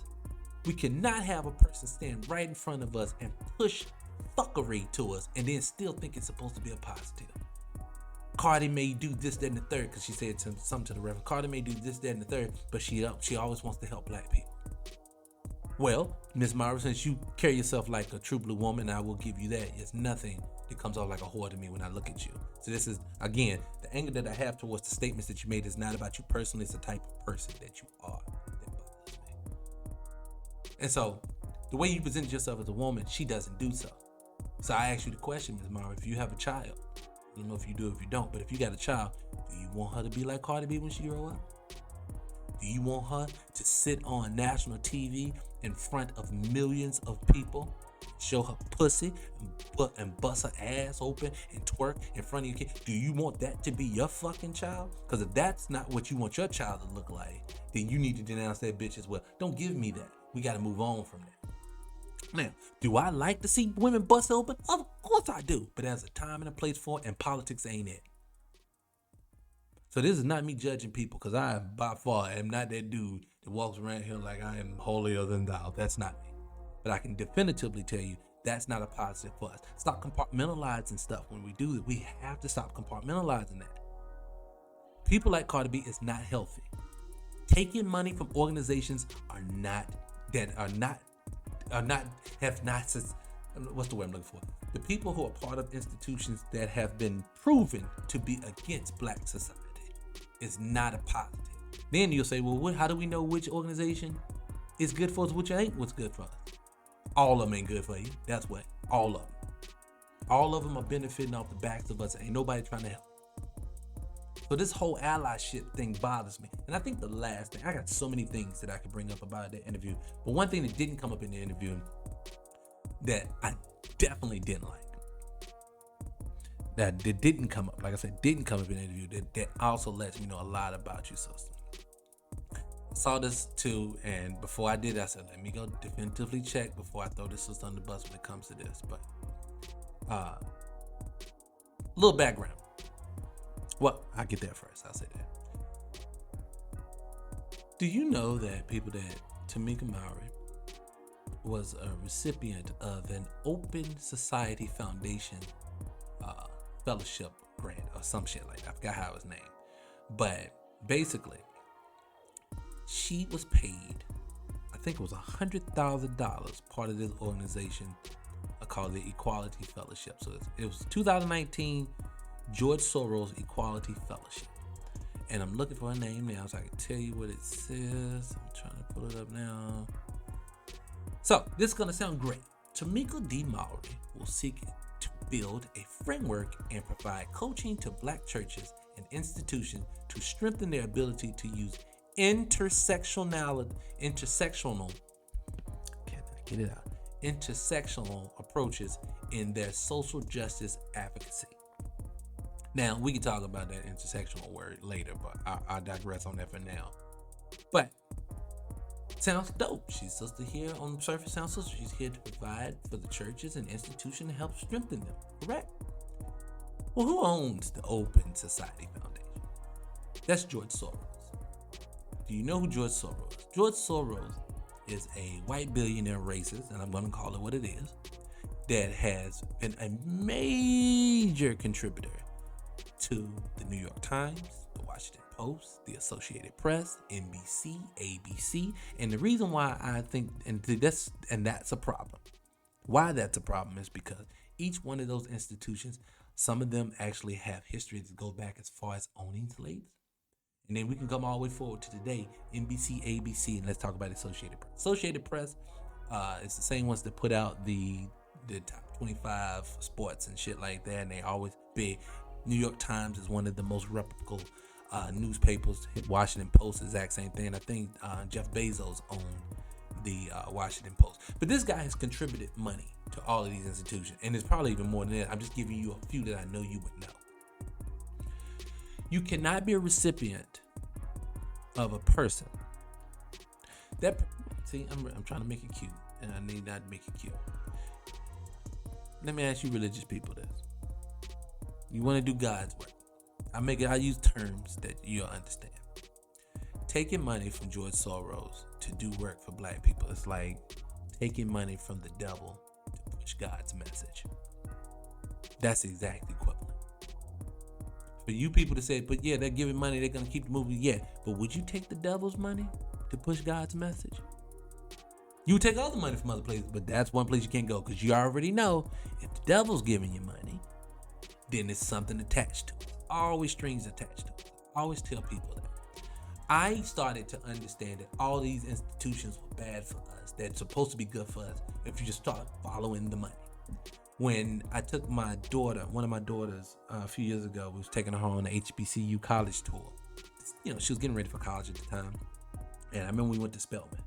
we cannot have a person stand right in front of us and push fuckery to us and then still think it's supposed to be a positive. Cardi may do this, that, and the third, because she said something to the Reverend. Cardi may do this, that, and the third, but she always wants to help black people. Well, Ms. Mara, since you carry yourself like a true blue woman, I will give you that. There's nothing that comes off like a whore to me when I look at you. So this is, again, the anger that I have towards the statements that you made is not about you personally. It's the type of person that you are that bothers me. And so the way you present yourself as a woman, she doesn't do so. So I ask you the question, Ms. Mara, if you have a child, I don't know if you do or if you don't, but if you got a child, do you want her to be like Cardi B when she grow up? Do you want her to sit on national TV in front of millions of people, show her pussy and bust her ass open and twerk in front of your kid? Do you want that to be your fucking child? Because if that's not what you want your child to look like, then you need to denounce that bitch as well. Don't give me that. We got to move on from that. Now, do I like to see women bust open? Of course I do. But there's a time and a place for it, and politics ain't it. So this is not me judging people, because I by far am not that dude that walks around here like I am holier than thou. That's not me. But I can definitively tell you that's not a positive for us. Stop compartmentalizing stuff. When we do it, we have to stop compartmentalizing that. People like Cardi B is not healthy. Taking money from organizations what's the word I'm looking for? The people who are part of institutions that have been proven to be against black society is not a positive. Then you'll say, well, how do we know which organization is good for us, which ain't what's good for us? All of them ain't good for you. That's what. All of them. All of them are benefiting off the backs of us. Ain't nobody trying to help. So this whole allyship thing bothers me. And I think the last thing, I got so many things that I could bring up about that interview. But one thing that didn't come up in the interview that I definitely didn't like, that didn't come up, like I said, didn't come up in the interview, that also lets me know a lot about you, sister. I saw this too, and before I did, I said, let me go definitively check before I throw this sister on the bus when it comes to this. But a little background. Well, I'll get there first. I'll say that. Do you know that Tamika Mallory was a recipient of an Open Society Foundation fellowship grant or some shit like that? I forgot how it was named. But basically, she was paid, I think it was $100,000, part of this organization called the Equality Fellowship. So it was 2019 George Soros Equality Fellowship. And I'm looking for her name now so I can tell you what it says. I'm trying to pull it up now. So this is going to sound great. Tamika D. Mallory will seek to build a framework and provide coaching to black churches and institutions to strengthen their ability to use intersectional approaches in their social justice advocacy. Now, we can talk about that intersectional word later, but I'll digress on that for now. But sounds dope. She's sister here on the surface. Sounds sister. She's here to provide for the churches and institutions to help strengthen them. Correct? Well, who owns the Open Society Foundation? That's George Soros. Do you know who George Soros is? George Soros is a white billionaire racist, and I'm going to call it what it is, that has been a major contributor to the New York Times, the Washington Post, the Associated Press, NBC, ABC. And the reason why I think, and that's a problem. Why that's a problem is because each one of those institutions, some of them actually have history that goes back as far as owning slaves. And then we can come all the way forward to today, NBC, ABC, and let's talk about Associated Press. Associated Press is the same ones that put out the top 25 sports and shit like that, and they always big. New York Times is one of the most reputable newspapers. Washington Post, exact same thing. I think Jeff Bezos owned the Washington Post. But this guy has contributed money to all of these institutions, and there's probably even more than that. I'm just giving you a few that I know you would know. You cannot be a recipient of a person. I'm trying to make it cute, and I need not to make it cute. Let me ask you religious people this. You want to do God's work. I use terms that you'll understand. Taking money from George Soros to do work for black people is like taking money from the devil to push God's message. That's exactly equivalent. For you people to say, but yeah, they're giving money, they're going to keep the movie. Yeah, but would you take the devil's money to push God's message? You take other money from other places, but that's one place you can't go because you already know if the devil's giving you money, then it's something attached to it. Always strings attached to it. I always tell people that. I started to understand that all these institutions were bad for us, that's supposed to be good for us if you just start following the money. When I took one of my daughters a few years ago, we was taking her on the HBCU college tour. You know, she was getting ready for college at the time. And I remember we went to Spelman.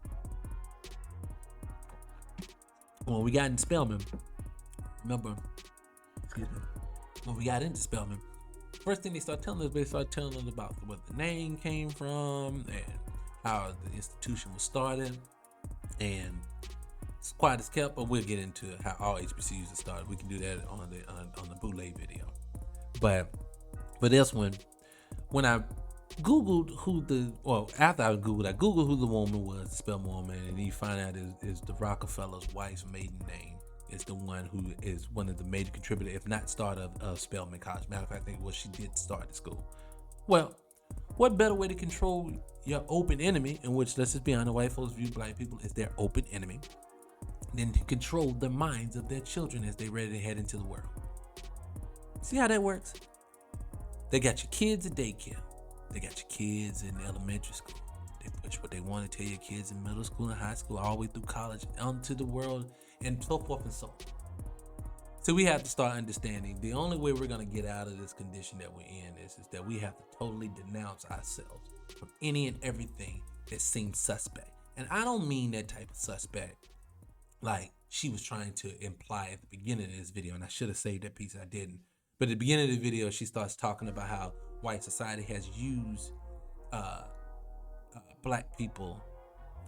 When we got in Spelman, when we got into Spelman, first thing they started telling us about where the name came from and how the institution was started. And it's quiet as kept, but we'll get into how all HBCUs are started. We can do that on the bootleg video. But for this one, when I Googled after I Googled who the woman was, the Spelman woman, and you find out is the Rockefeller's wife's maiden name is the one who is one of the major contributors, if not starter of Spelman College. Matter of fact, I think she did start the school. Well, what better way to control your open enemy, in which, let's just be honest, white folks view black people as their open enemy, than to control the minds of their children as they ready to head into the world? See how that works? They got your kids at daycare. They got your kids in elementary school. They push what they want to tell your kids in middle school and high school, all the way through college, onto the world, and so forth and so on. So we have to start understanding the only way we're going to get out of this condition that we're in is that we have to totally denounce ourselves from any and everything that seems suspect. And I don't mean that type of suspect like she was trying to imply at the beginning of this video, and I should have saved that piece, I didn't. But at the beginning of the video, she starts talking about how white society has used black people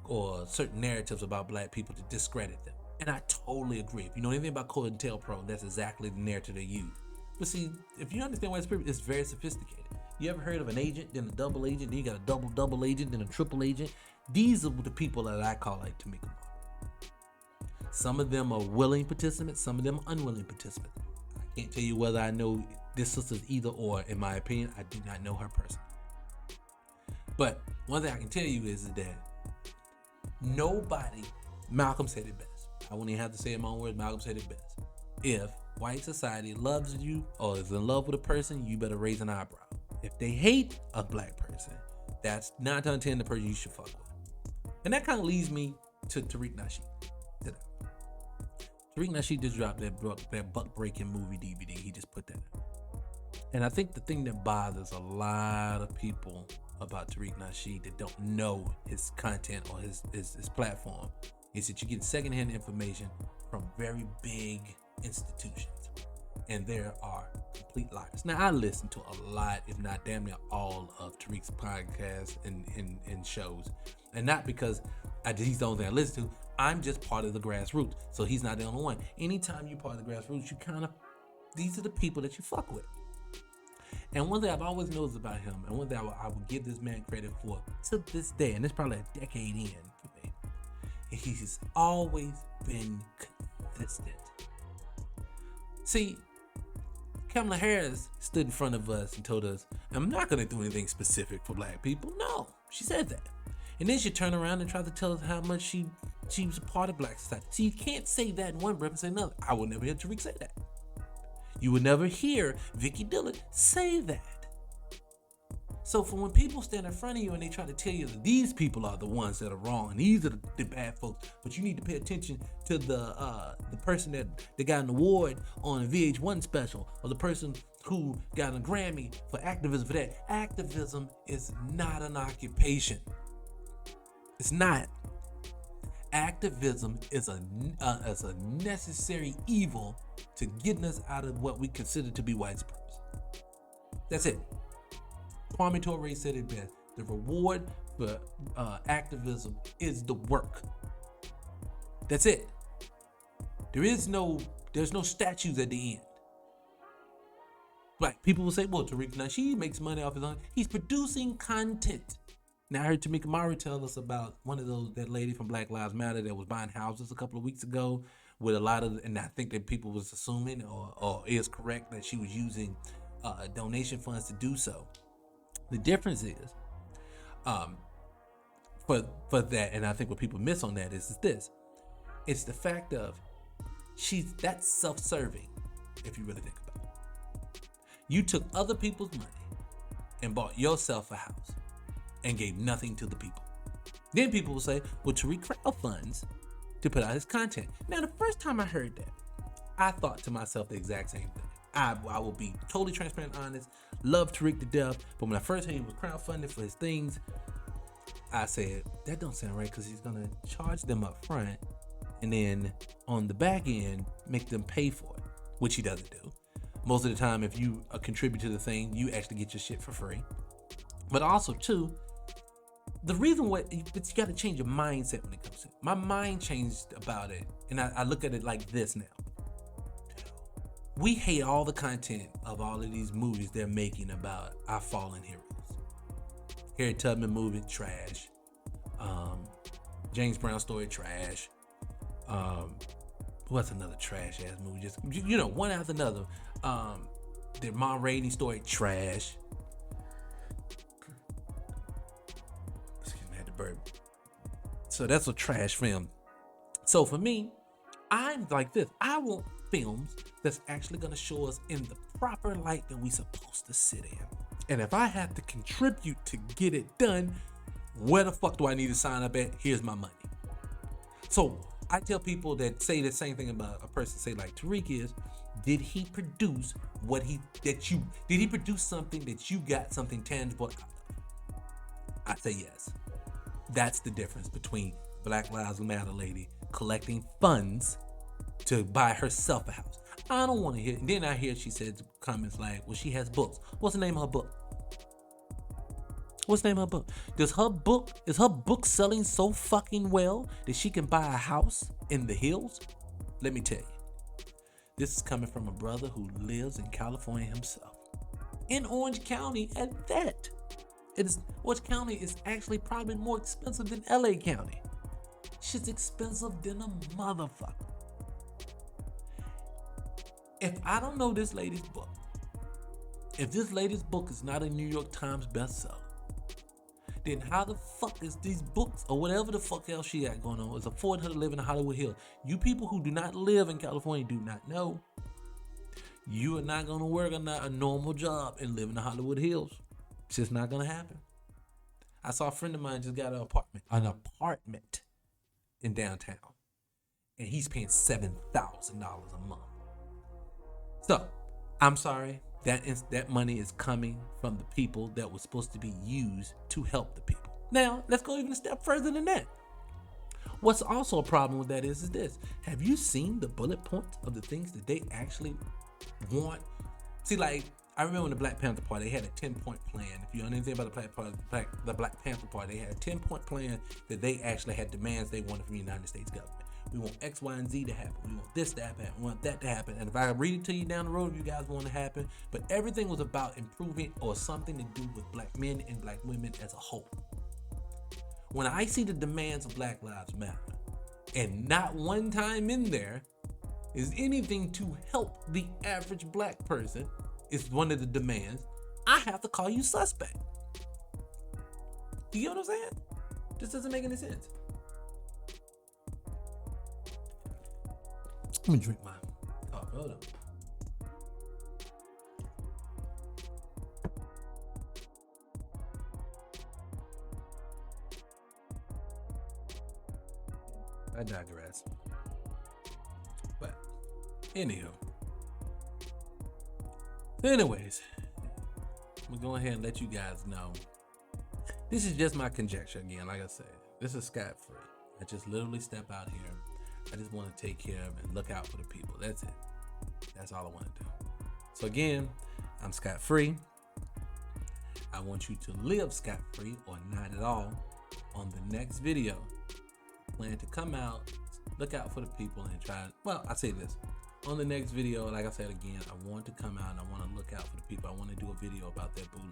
or certain narratives about black people to discredit them. And I totally agree. If you know anything about COINTELPRO, that's exactly the narrative they use. But see, if you understand white supremacy, it's very sophisticated. You ever heard of an agent, then a double agent, then you got a double agent, then a triple agent? These are the people that I call like Tamika. Some of them are willing participants, some of them are unwilling participants. I can't tell you whether I know this sister's either or. In my opinion, I do not know her personally. But one thing I can tell you is that nobody, Malcolm said it best. I won't even have to say it in my own words. Malcolm said it best. If white society loves you or is in love with a person, you better raise an eyebrow. If they hate a black person, that's 9 times 10 the person you should fuck with. And that kind of leads me to Tariq Nasheed today. Tariq Nasheed just dropped that buck breaking movie DVD. He just put that out. And I think the thing that bothers a lot of people about Tariq Nasheed that don't know his content or his platform is that you get secondhand information from very big institutions. And there are complete liars. Now, I listen to a lot, if not damn near all, of Tariq's podcasts and shows. And not because he's the only thing I listen to. I'm just part of the grassroots. So he's not the only one. Anytime you're part of the grassroots, these are the people that you fuck with. And one thing I've always noticed about him, and one thing I will give this man credit for to this day, and it's probably a decade in for me, he's always been consistent. See, Kamala Harris stood in front of us and told us, I'm not going to do anything specific for black people. No, she said that. And then she turned around and tried to tell us how much she was a part of black society. See, you can't say that in one breath and say another. I would never hear Tariq say that. You would never hear Vicky Dillon say that. So for when people stand in front of you and they try to tell you that these people are the ones that are wrong and these are the bad folks, but you need to pay attention to the person that got an award on a VH1 special, or the person who got a Grammy for activism for that. Activism is not an occupation. It's not. Activism is a necessary evil to getting us out of what we consider to be white supremacy. That's it. Kwame Ture said it best. The reward for activism is the work. That's it. There's no statues at the end. Black people will say, well, Tariq Nasheed makes money off his own. He's producing content. Now I heard Tamika Mallory tell us about that lady from Black Lives Matter that was buying houses a couple of weeks ago with a lot of, and I think that people was assuming or is correct that she was using donation funds to do so. The difference is, for that, and I think what people miss on that is this. It's the fact of that's self-serving, if you really think about it. You took other people's money and bought yourself a house and gave nothing to the people. Then people will say, well, Tariq crowdfunds to put out his content. Now, the first time I heard that, I thought to myself the exact same thing. I will be totally transparent and honest. Love Tariq to death. But when I first heard he was crowdfunding for his things, I said, that don't sound right, because he's going to charge them up front and then on the back end, make them pay for it, which he doesn't do. Most of the time, if you contribute to the thing, you actually get your shit for free. But also, too, the reason but you got to change your mindset when it comes to it. My mind changed about it, and I look at it like this now. We hate all the content of all of these movies they're making about our fallen heroes. Harriet Tubman movie, trash. James Brown story, trash. What's another trash ass movie? Just one after another. The Ma Rainey story, trash. Excuse me, I had to burp. So that's a trash film. So for me, I'm like this. I want films that's actually gonna show us in the proper light that we supposed to sit in. And if I have to contribute to get it done, where the fuck do I need to sign up at? Here's my money. So I tell people that say the same thing about a person, say like Tariq is, did he produce did he produce something that you got something tangible out of? I say yes. That's the difference between Black Lives Matter lady collecting funds to buy herself a house. I don't want to hear. And then I hear she said comments like, well, she has books. What's the name of her book? What's the name of her book? Is her book selling so fucking well that she can buy a house in the hills? Let me tell you. This is coming from a brother who lives in California himself. In Orange County at that. Orange County is actually probably more expensive than LA County. Shit's expensive than a motherfucker. If I don't know this lady's book, if this lady's book is not a New York Times bestseller, then how the fuck is these books or whatever the fuck else she got going on is affording her to live in the Hollywood Hills? You people who do not live in California do not know. You are not gonna work a normal job and live in the Hollywood Hills. It's just not gonna happen. I saw a friend of mine just got an apartment in downtown, and he's paying $7,000 a month. So, I'm sorry, that money is coming from the people that was supposed to be used to help the people. Now, let's go even a step further than that. What's also a problem with that is this. Have you seen the bullet points of the things that they actually want? See, like, I remember when the Black Panther Party, they had a 10-point plan. If you know anything about the Black Panther Party, they had a 10-point plan that they actually had demands they wanted from the United States government. We want X, Y, and Z to happen. We want this to happen. We want that to happen. And if I read it to you down the road, you guys want to happen. But everything was about improving or something to do with black men and black women as a whole. When I see the demands of Black Lives Matter, and not one time in there is anything to help the average black person, is one of the demands, I have to call you suspect. Do you know what I'm saying? This doesn't make any sense. Let me drink my coffee. Hold on. I digress. But, anywho. Anyways, I'm gonna go ahead and let you guys know. This is just my conjecture again, like I said. This is scot-free. I just literally step out here. I just want to take care of and look out for the people. That's it. That's all I want to do. So again, I'm scot-free. I want you to live scot-free or not at all on the next video. Plan to come out, look out for the people and try. Well, I say this. On the next video, like I said again, I want to come out and I want to look out for the people. I want to do a video about that boule.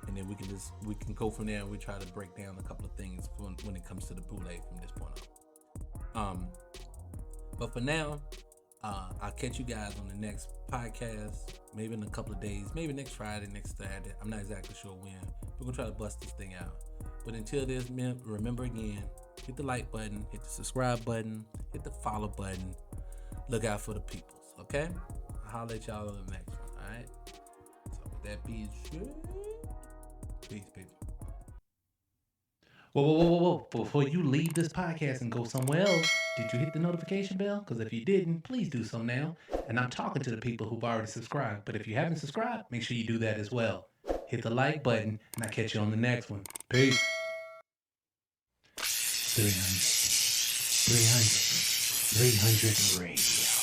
And then we can go from there and we try to break down a couple of things when it comes to the boule from this point on. But for now, I'll catch you guys on the next podcast, maybe in a couple of days, maybe next Friday, next Saturday. I'm not exactly sure when. We're going to try to bust this thing out. But until this, remember again, hit the like button, hit the subscribe button, hit the follow button. Look out for the peoples, okay? I'll holler at y'all on the next one, all right? So with that being said, peace, people. Whoa. Before you leave this podcast and go somewhere else, did you hit the notification bell? Because if you didn't, please do so now. And I'm talking to the people who've already subscribed. But if you haven't subscribed, make sure you do that as well. Hit the like button, and I'll catch you on the next one. Peace. 300 Radio.